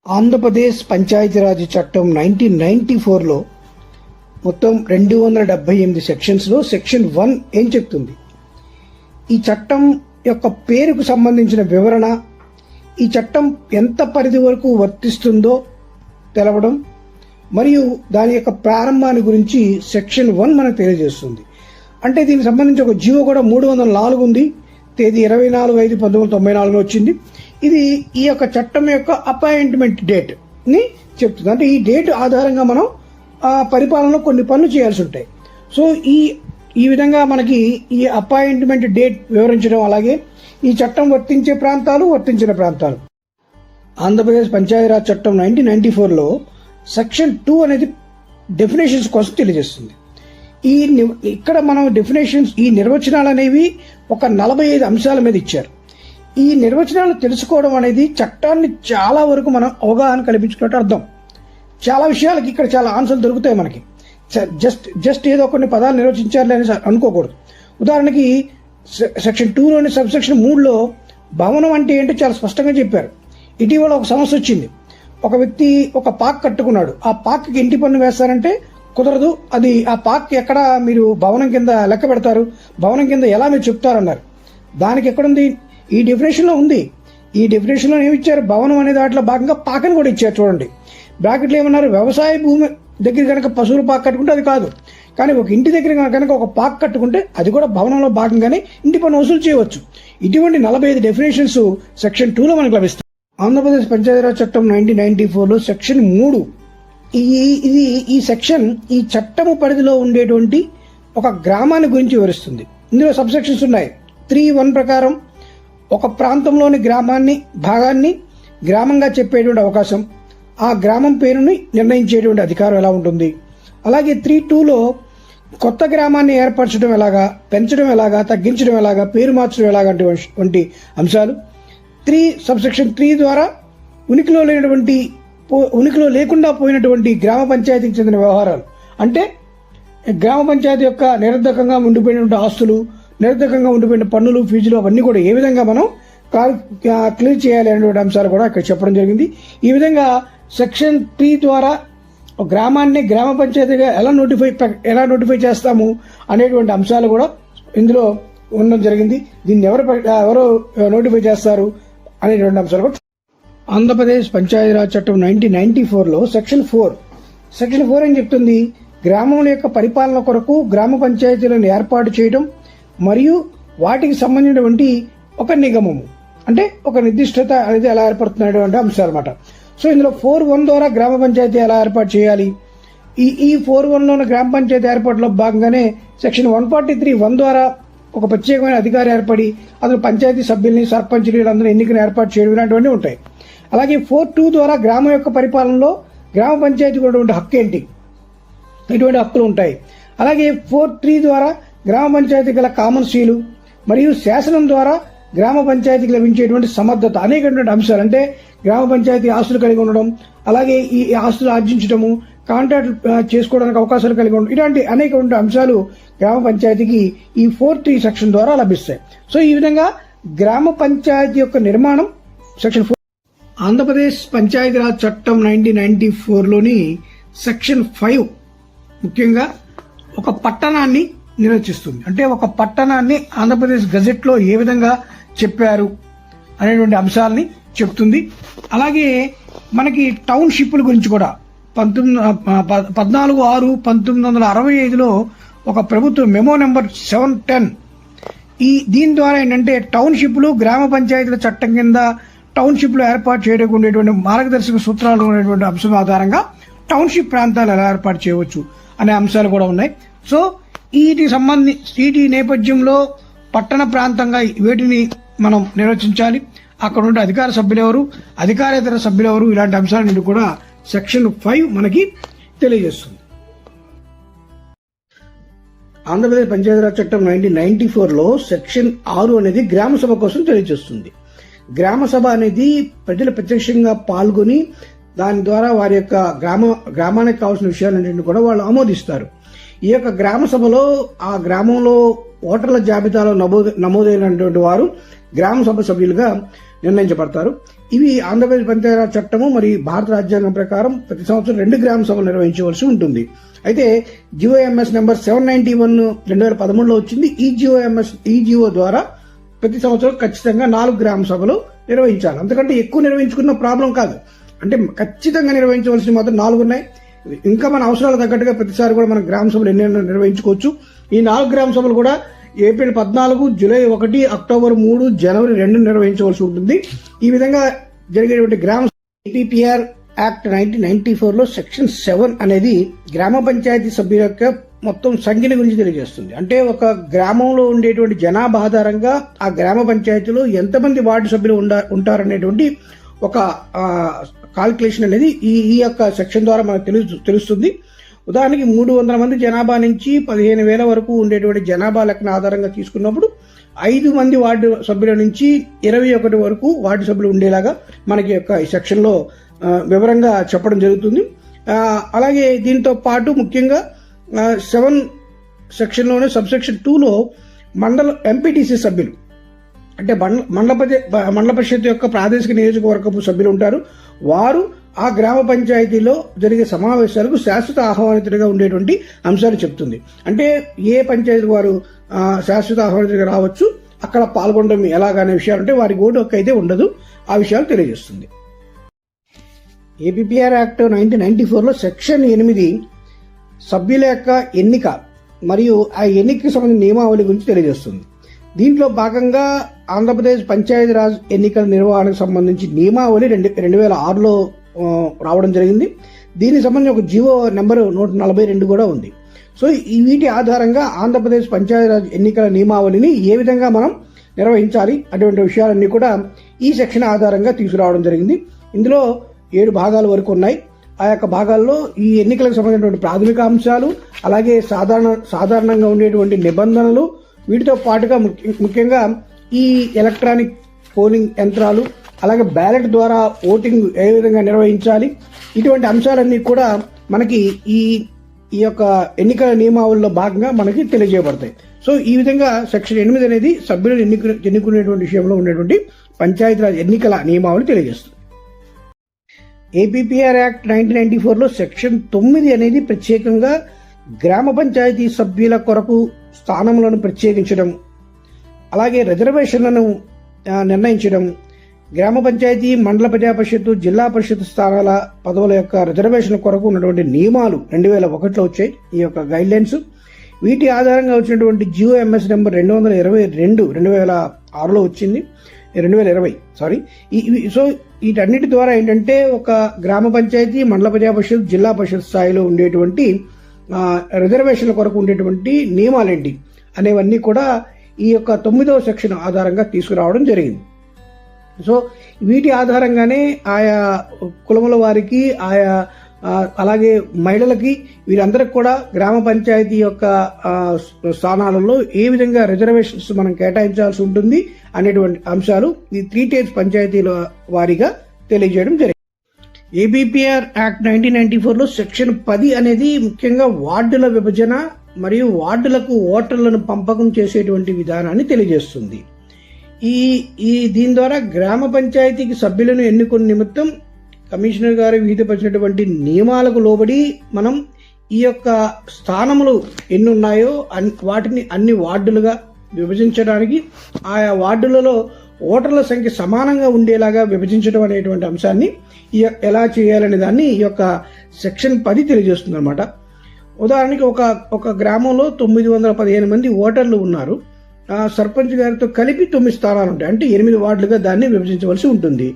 ఆంధ్రప్రదేశ్ పంచాయతీరాజ్ చట్టం 1994లో మొత్తం 278 సెక్షన్స్లో సెక్షన్ 1 ఏం చెప్తుంది? ఈ చట్టం యొక్క పేరుకు సంబంధించిన వివరణ, ఈ చట్టం ఎంత పరిధి వరకు వర్తిస్తుందో తెలవడం మరియు దాని యొక్క ప్రారంభాన్ని గురించి సెక్షన్ 1 మనకు తెలియజేస్తుంది. అంటే దీనికి సంబంధించి ఒక జీవో కూడా 304 ఉంది, తేదీ 24/5/1994 వచ్చింది. ఇది ఈ యొక్క చట్టం యొక్క అపాయింట్మెంట్ డేట్ ని చెప్తుంది. అంటే ఈ డేట్ ఆధారంగా మనం పరిపాలనలో కొన్ని పనులు చేయాల్సి ఉంటాయి. సో ఈ విధంగా మనకి ఈ అపాయింట్మెంట్ డేట్ వివరించడం, అలాగే ఈ చట్టం వర్తించే ప్రాంతాలు, వర్తించిన ప్రాంతాలు. ఆంధ్రప్రదేశ్ పంచాయతీరాజ్ చట్టం 1994లో సెక్షన్ 2 అనేది డెఫినేషన్స్ కోసం తెలియజేస్తుంది. ఇక్కడ మనం డెఫినేషన్స్, ఈ నిర్వచనాలు అనేవి ఒక 45 అంశాల మీద ఇచ్చారు. ఈ నిర్వచనాలు తెలుసుకోవడం అనేది చట్టాన్ని చాలా వరకు మనం అవగాహన కల్పించుకున్నట్టు అర్థం. చాలా విషయాలకి ఇక్కడ చాలా ఆన్సర్లు దొరుకుతాయి మనకి. జస్ట్ ఏదో కొన్ని పదాలు నిర్వచించాలి అని అనుకోకూడదు. ఉదాహరణకి సెక్షన్ 2లోని సబ్ సెక్షన్ 3లో భవనం అంటే ఏంటో చాలా స్పష్టంగా చెప్పారు. ఇటీవల ఒక సమస్య వచ్చింది. ఒక వ్యక్తి ఒక పార్క్ కట్టుకున్నాడు. ఆ పార్క్కి ఇంటి పన్ను వేస్తారంటే కుదరదు. అది ఆ పార్క్ ఎక్కడ మీరు భవనం కింద లెక్క పెడతారు, భవనం కింద ఎలా మీరు చెప్తారన్నారు. దానికి ఎక్కడుంది? ఈ డెఫినేషన్లో ఉంది. ఈ డెఫినేషన్లో ఏమి ఇచ్చారు? భవనం అనే దాంట్లో భాగంగా పాకని కూడా ఇచ్చారు. చూడండి, బ్రాకెట్లు ఏమన్నారు? వ్యవసాయ భూమి దగ్గర కనుక పశువులు పాక్ కట్టుకుంటే అది కాదు, కానీ ఒక ఇంటి దగ్గర కనుక ఒక పాక్ కట్టుకుంటే అది కూడా భవనంలో భాగంగానే ఇంటి పన్ను వసూలు చేయవచ్చు. ఇటువంటి 45 డెఫినేషన్స్ సెక్షన్ 2లో మనకు లభిస్తాయి. ఆంధ్రప్రదేశ్ పంచాయతీరాజ్ చట్టం 1994లో సెక్షన్ 3, ఈ సెక్షన్ ఈ చట్టము పరిధిలో ఉండేటువంటి ఒక గ్రామాన్ని గురించి వివరిస్తుంది. ఇందులో సబ్ సెక్షన్స్ ఉన్నాయి. 3(1) ప్రకారం ఒక ప్రాంతంలోని భాగాన్ని గ్రామంగా చెప్పేటువంటి అవకాశం, ఆ గ్రామం పేరుని నిర్ణయించేటువంటి అధికారం ఎలా ఉంటుంది. అలాగే 3(2)లో కొత్త గ్రామాన్ని ఏర్పరచడం ఎలాగా, పెంచడం ఎలాగా, తగ్గించడం ఎలాగా, పేరు మార్చడం ఎలాగా వంటి అంశాలు. సబ్ సెక్షన్ 3 ద్వారా ఉనికిలో లేకుండా పోయినటువంటి గ్రామ పంచాయతీకి చెందిన వ్యవహారాలు, అంటే గ్రామ పంచాయతీ యొక్క నిరర్ధకంగా ఉండిపోయినటువంటి ఆస్తులు, నిరర్ధకంగా ఉండిపోయిన పన్నులు, ఫీజులు, అవన్నీ కూడా ఏ విధంగా మనం క్లియర్ చేయాలి అనేటువంటి అంశాలు కూడా ఇక్కడ చెప్పడం జరిగింది. ఈ విధంగా సెక్షన్ 3 ద్వారా గ్రామాన్ని గ్రామ పంచాయతీగా ఎలా నోటిఫై చేస్తాము అనేటువంటి అంశాలు కూడా ఇందులో ఉండడం జరిగింది. దీన్ని ఎవరు నోటిఫై చేస్తారు అనేటువంటి అంశాలు కూడా. ఆంధ్రప్రదేశ్ పంచాయతీరాజ్ చట్టం 1994లో సెక్షన్ 4 ఏం చెప్తుంది? గ్రామం యొక్క పరిపాలన కొరకు గ్రామ పంచాయతీలను ఏర్పాటు చేయడం మరియు వాటికి సంబంధించినటువంటి ఒక నిగమము, అంటే ఒక నిర్దిష్టత అనేది ఎలా ఏర్పడుతున్నటువంటి అంశాలు అన్నమాట. సో ఇందులో 4(1) ద్వారా గ్రామ పంచాయతీ ఎలా ఏర్పాటు చేయాలి. ఈ 4(1)లోని గ్రామ పంచాయతీ ఏర్పాటులో భాగంగానే సెక్షన్ 143(1) ద్వారా ఒక ప్రత్యేకమైన అధికారి ఏర్పడి అతను పంచాయతీ సభ్యుల్ని, సర్పంచులు, వీళ్ళందరూ ఎన్నికను ఏర్పాటు చేయడం ఇలాంటివన్నీ ఉంటాయి. అలాగే 4(2) ద్వారా గ్రామం యొక్క పరిపాలనలో గ్రామ పంచాయతీకి ఉన్నటువంటి హక్కు ఏంటి, ఇటువంటి హక్కులు ఉంటాయి. అలాగే 4(3) ద్వారా గ్రామ పంచాయతీ గల కామన్ సీలు మరియు శాసనం ద్వారా గ్రామ పంచాయతీకి లభించేటువంటి సమర్థత, అనేకటువంటి అంశాలు. అంటే గ్రామ పంచాయతీ ఆస్తులు కలిగి ఉండడం, అలాగే ఈ ఆస్తులు ఆర్జించడము, కాంట్రాక్ట్ చేసుకోవడానికి అవకాశాలు కలిగి ఉండడం, ఇలాంటి అనేక అంశాలు గ్రామ పంచాయతీకి ఈ 4(3) సెక్షన్ ద్వారా లభిస్తాయి. సో ఈ విధంగా గ్రామ పంచాయతీ యొక్క నిర్మాణం సెక్షన్ 4. ఆంధ్రప్రదేశ్ పంచాయతీరాజ్ చట్టం 1994లోని సెక్షన్ 5 ముఖ్యంగా ఒక పట్టణాన్ని నిర్వచిస్తుంది. అంటే ఒక పట్టణాన్ని ఆంధ్రప్రదేశ్ గజెట్లో ఏ విధంగా చెప్పారు అనేటువంటి అంశాలని చెప్తుంది. అలాగే మనకి టౌన్షిప్ల గురించి కూడా 14/6/1965లో ఒక ప్రభుత్వ మెమో నెంబర్ 710 దీని ద్వారా ఏంటంటే టౌన్షిప్లు గ్రామ పంచాయతీల చట్టం కింద టౌన్షిప్లు ఏర్పాటు చేయడానికి ఉండేటువంటి మార్గదర్శక సూత్రాలు ఉండేటువంటి అంశం ఆధారంగా టౌన్షిప్ ప్రాంతాలు ఎలా ఏర్పాటు చేయవచ్చు అనే అంశాలు కూడా ఉన్నాయి. సో వీటి నేపథ్యంలో పట్టణ ప్రాంతంగా వేటిని మనం నిర్వచించాలి, అక్కడ ఉండే అధికార సభ్యులెవరు, అధికారేతర సభ్యులెవరు, ఇలాంటి అంశాలన్నింటి కూడా సెక్షన్ 5 మనకి తెలియజేస్తుంది. ఆంధ్రప్రదేశ్ పంచాయతీరాజ్ చట్టం 1994లో సెక్షన్ 6 అనేది గ్రామ సభ కోసం తెలియజేస్తుంది. గ్రామ సభ అనేది ప్రజలు ప్రత్యక్షంగా పాల్గొని దాని ద్వారా వారి యొక్క గ్రామానికి కావాల్సిన విషయాలన్నింటినీ కూడా వాళ్ళు ఆమోదిస్తారు. ఈ యొక్క గ్రామ సభలో ఆ గ్రామంలో ఓటర్ల జాబితాలో నమోదైనటువంటి వారు గ్రామ సభ సభ్యులుగా నిర్ణయించబడతారు. ఇవి ఆంధ్రప్రదేశ్ పంచాయతీరాజ్ చట్టము మరియు భారత రాజ్యాంగం ప్రకారం ప్రతి సంవత్సరం 2 గ్రామ సభలు నిర్వహించవలసి ఉంటుంది. అయితే జిఓఎంఎస్ నెంబర్ 791 2013లో వచ్చింది. ఈ జిఓ ద్వారా ప్రతి సంవత్సరం ఖచ్చితంగా 4 గ్రామ సభలు నిర్వహించాలి. అంతకంటే ఎక్కువ నిర్వహించుకున్న ప్రాబ్లం కాదు. అంటే ఖచ్చితంగా నిర్వహించవలసిన మాత్రం 4 ఉన్నాయి. ఇంకా మన అవసరాలు తగ్గట్టుగా ప్రతిసారి కూడా మనం గ్రామ సభలు ఎన్నైనా నిర్వహించుకోవచ్చు. ఈ 4 గ్రామ సభలు కూడా ఏప్రిల్ 14, జూలై 1, అక్టోబర్ 3, జనవరి 2 నిర్వహించవలసి ఉంటుంది. ఈ విధంగా జరిగేటువంటి గ్రామ ఏపీపీఆర్ యాక్ట్ 1994లో సెక్షన్ 7 అనేది గ్రామ పంచాయతీ సభ్యుల యొక్క మొత్తం సంఖ్యల గురించి తెలియజేస్తుంది. అంటే ఒక గ్రామంలో ఉండేటువంటి జనాభా ఆధారంగా ఆ గ్రామ పంచాయతీలో ఎంతమంది వార్డు సభ్యులు ఉంటారనేటువంటి ఒక కాల్కులేషన్ అనేది ఈ యొక్క సెక్షన్ ద్వారా మనకు తెలుస్తుంది. ఉదాహరణకి 300 మంది జనాభా నుంచి 15,000 వరకు ఉండేటువంటి జనాభా లెక్కన ఆధారంగా తీసుకున్నప్పుడు 5 మంది వార్డు సభ్యుల నుంచి 21 వరకు వార్డు సభ్యులు ఉండేలాగా మనకి యొక్క ఈ సెక్షన్లో వివరంగా చెప్పడం జరుగుతుంది. అలాగే దీంతో పాటు ముఖ్యంగా 7 సెక్షన్లోనే సబ్సెక్షన్ 2లో ఎంపీటీసీ సభ్యులు అంటే మండల పరిషత్ యొక్క ప్రాదేశిక నియోజకవర్గపు సభ్యులు ఉంటారు. వారు ఆ గ్రామ పంచాయతీలో జరిగే సమావేశాలకు శాశ్వత ఆహ్వానితుడిగా ఉండేటువంటి అంశాలు చెప్తుంది. అంటే ఏ పంచాయతీ వారు శాశ్వత ఆహ్వానితుడిగా రావచ్చు, అక్కడ పాల్గొనడం ఎలాగనే విషయాలు అంటే వారి ఓటు హక్కు అయితే ఉండదు. ఆ విషయాలు తెలియజేస్తుంది. ఏపీపీఆర్ యాక్ట్ 1994లో సెక్షన్ 8 సభ్యుల యొక్క ఎన్నిక మరియు ఆ ఎన్నికకి సంబంధించిన నియమావళి గురించి తెలియజేస్తుంది. దీంట్లో భాగంగా ఆంధ్రప్రదేశ్ పంచాయతీరాజ్ ఎన్నికల నిర్వహణకు సంబంధించి నియమావళి 2006లో రావడం జరిగింది. దీనికి సంబంధించి ఒక జివో నెంబర్ 142 కూడా ఉంది. సో వీటి ఆధారంగా ఆంధ్రప్రదేశ్ పంచాయతీరాజ్ ఎన్నికల నియమావళిని ఏ విధంగా మనం నిర్వహించాలి అటువంటి విషయాలన్నీ కూడా ఈ సెక్షన్ ఆధారంగా తీసుకురావడం జరిగింది. ఇందులో 7 భాగాల వరకు ఉన్నాయి. ఆ యొక్క భాగాల్లో ఈ ఎన్నికలకు సంబంధించినటువంటి ప్రాథమిక అంశాలు, అలాగే సాధారణంగా ఉండేటువంటి నిబంధనలు, వీటితో పాటుగా ముఖ్యంగా ఈ ఎలక్ట్రానిక్ పోలింగ్ యంత్రాలు, అలాగే బ్యాలెట్ ద్వారా ఓటింగ్ ఏ విధంగా నిర్వహించాలి, ఇటువంటి అంశాలన్నీ కూడా మనకి ఈ యొక్క ఎన్నికల నియమావళిలో భాగంగా మనకి తెలియజేయబడతాయి. సో ఈ విధంగా సెక్షన్ 8 అనేది సభ్యులను ఎన్నుకునేటువంటి విషయంలో ఉండేటువంటి పంచాయతీరాజ్ ఎన్నికల నియమావళి తెలియజేస్తుంది. ఏపీపీఆర్ యాక్ట్ 1994లో సెక్షన్ 9 అనేది ప్రత్యేకంగా గ్రామ పంచాయతీ సభ్యుల కొరకు స్థానములను ప్రత్యేకించడం, అలాగే రిజర్వేషన్లను నిర్ణయించడం, గ్రామ పంచాయతీ, మండల ప్రజా పరిషత్, జిల్లా పరిషత్ స్థానాల పదవుల యొక్క రిజర్వేషన్ కొరకు ఉన్నటువంటి నియమాలు 2001లో వచ్చాయి. ఈ యొక్క గైడ్ లైన్స్ వీటి ఆధారంగా వచ్చినటువంటి జిఓఎంఎస్ నెంబర్ 222 2006లో వచ్చింది. 2020 సో వీటన్నిటి ద్వారా ఏంటంటే ఒక గ్రామ పంచాయతీ, మండల ప్రజా పరిషత్, జిల్లా పరిషత్ స్థాయిలో ఉండేటువంటి రిజర్వేషన్ల కొరకు ఉండేటువంటి నియమాలేంటి అనేవన్నీ కూడా ఈ యొక్క 9వ సెక్షన్ ఆధారంగా తీసుకురావడం జరిగింది. సో వీటి ఆధారంగానే ఆయా కులముల వారికి, ఆయా అలాగే మహిళలకి, వీరందరికి కూడా గ్రామ పంచాయతీ యొక్క స్థానాలలో ఏ విధంగా రిజర్వేషన్స్ మనం కేటాయించాల్సి ఉంటుంది అనేటువంటి అంశాలు ఈ 3 టైర్స్ పంచాయతీల వారీగా తెలియజేయడం జరిగింది. ఏబీపీఆర్ యాక్ట్ 1994లో సెక్షన్ 10 అనేది ముఖ్యంగా వార్డుల విభజన మరియు వార్డులకు ఓటర్లను పంపకం చేసేటువంటి విధానాన్ని తెలియజేస్తుంది. దీని ద్వారా గ్రామ పంచాయతీకి సభ్యులను ఎన్నుకునే నిమిత్తం కమిషనర్ గారు విధించినటువంటి నియమాలకు లోబడి మనం ఈ యొక్క స్థానములు ఎన్ని ఉన్నాయో వాటిని అన్ని వార్డులుగా విభజించడానికి, ఆయా వార్డులలో ఓటర్ల సంఖ్య సమానంగా ఉండేలాగా విభజించడం అనేటువంటి అంశాన్ని ఎలా చేయాలనే దాన్ని ఈ యొక్క సెక్షన్ 10 తెలియజేస్తుంది అనమాట. ఉదాహరణకి ఒక గ్రామంలో 915 మంది ఓటర్లు ఉన్నారు. సర్పంచ్ గారితో కలిపి 9 స్థానాలు ఉంటాయి. అంటే 8 వార్డులుగా దాన్ని విభజించవలసి ఉంటుంది.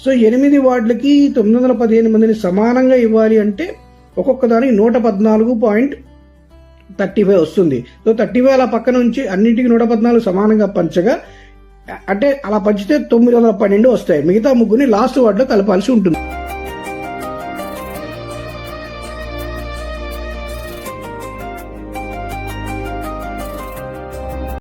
సో 8 వార్డులకి 915 మందిని సమానంగా ఇవ్వాలి అంటే ఒక్కొక్క దానికి 114.35 వస్తుంది. సో 35 అలా పక్కన నుంచి అన్నింటికి 114 సమానంగా పంచగా, అంటే అలా పంచితే 912 వస్తాయి. మిగతా ముగ్గురిని లాస్ట్ వార్డులో కలపాల్సి ఉంటుంది.